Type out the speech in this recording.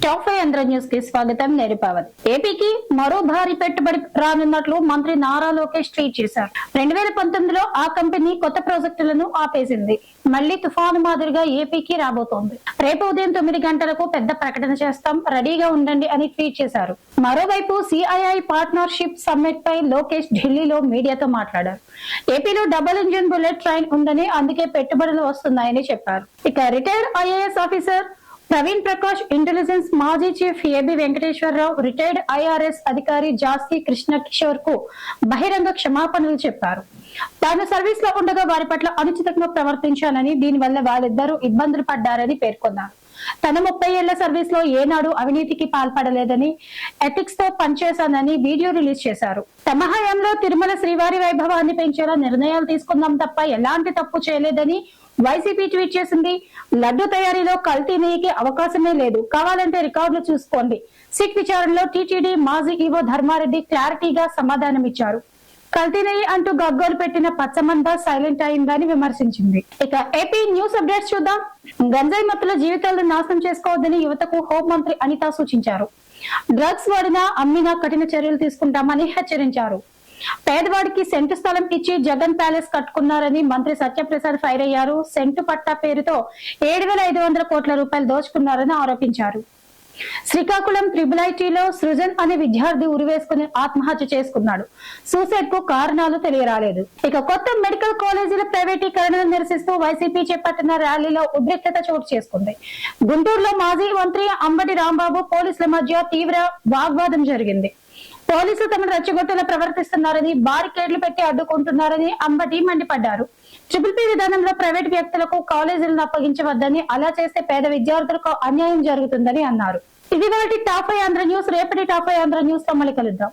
Top 5 Andhra news కి స్వాగతం. నేను పవన్. ఏపీకి మరో భారీ పెట్టుబడి రానున్నట్లు మంత్రి నారా లోకేష్ ట్వీట్ చేశారు. 2019లో ఆ కంపెనీ కొత్త ప్రాజెక్టులను ఆపేసింది. మళ్లీ తుఫాను మాదిరిగా ఏపీకి రాబోతోంది. రేపు ఉదయం 9 గంటలకు పెద్ద ప్రకటన చేస్తాం, రెడీగా ఉండండి అని ట్వీట్ చేశారు. మరోవైపు సిఐఐ పార్ట్నర్షిప్ సమ్మిట్ పై లోకేష్ ఢిల్లీలో మీడియాతో మాట్లాడారు. ఏపీలో డబుల్ ఇంజిన్ బుల్లెట్ ట్రైన్ ఉందని, అందుకే పెట్టుబడులు వస్తున్నాయని చెప్పారు. ఇక retired IAS officer Praveen Prakash, intelligence మాజీ chief A B Venkateswara Rao, retired IRS అధికారి జాస్తి కృష్ణ కిషోర్ కు బహిరంగ క్షమాపణలు చెప్పారు. తాను సర్వీస్ లో ఉండగా వారి పట్ల అనుచితంగా ప్రవర్తించానని, దీనివల్ల వాళ్ళిద్దరూ ఇబ్బందులు పడ్డారని పేర్కొన్నారు. తన 30 ఏళ్ల సర్వీస్ లో ఏనాడు అవినీతికి పాల్పడలేదని, ఎథిక్స్ తో పనిచేశానని వీడియో రిలీజ్ చేశారు. తమ హయాంలో తిరుమల శ్రీవారి వైభవాన్ని పెంచేలా నిర్ణయాలు తీసుకుందాం తప్ప ఎలాంటి తప్పు చేయలేదని వైసీపీ ట్వీట్ చేసింది. లడ్డు తయారీలో కల్తీ నెయ్యికి అవకాశమే లేదు, కావాలంటే రికార్డులు చూసుకోండి. సిట్ విచారణలో టీటీడీ మాజీ ఈవో ధర్మారెడ్డి క్లారిటీగా సమాధానమిచ్చారు. కల్తీ నెయ్యి అంటూ గగ్గోలు పెట్టిన పచ్చమంతా సైలెంట్ అయిందని విమర్శించింది. ఇక ఏపీ న్యూస్ అప్డేట్స్ చూద్దాం. గంజాయి మత్తుల జీవితాలను నాశనం చేసుకోవద్దని యువతకు హోంమంత్రి అనిత సూచించారు. డ్రగ్స్ వాడినా అమ్మినా కఠిన చర్యలు తీసుకుంటామని హెచ్చరించారు. పేదవాడికి సెంటు స్థలం ఇచ్చి జగన్ ప్యాలెస్ కట్టుకున్నారని మంత్రి సత్యప్రసాద్ ఫైర్ అయ్యారు. సెంటు పట్టా పేరుతో 7,500 కోట్ల రూపాయలు దోచుకున్నారని ఆరోపించారు. శ్రీకాకుళం IIITలో సృజన్ అనే విద్యార్థి ఉరివేసుకుని ఆత్మహత్య చేసుకున్నాడు. సూసైడ్ కు కారణాలు తెలియరాలేదు. ఇక కొత్త మెడికల్ కాలేజీల ప్రైవేటీకరణను నిరసిస్తూ వైసీపీ చేపట్టిన ర్యాలీలో ఉద్రిక్తత చోటు చేసుకుంది. గుంటూరులో మాజీ మంత్రి అంబటి రాంబాబు పోలీసుల మధ్య తీవ్ర వాగ్వాదం జరిగింది. పోలీసులు తమను రెచ్చగొట్టేలా ప్రవర్తిస్తున్నారని, బారికేడ్లు పెట్టి అడ్డుకుంటున్నారని అంబటి మండిపడ్డారు. ట్రిపుల్ విధానంలో ప్రైవేట్ వ్యక్తులకు కాలేజీలను అప్పగించవద్దని, అలా చేస్తే పేద విద్యార్థులకు అన్యాయం జరుగుతుందని అన్నారు. ఇది వాటి టాప్ 5 ఆంధ్ర న్యూస్. రేపటి టాప్ 5 ఆంధ్ర న్యూస్ తో మళ్ళీ కలుద్దాం.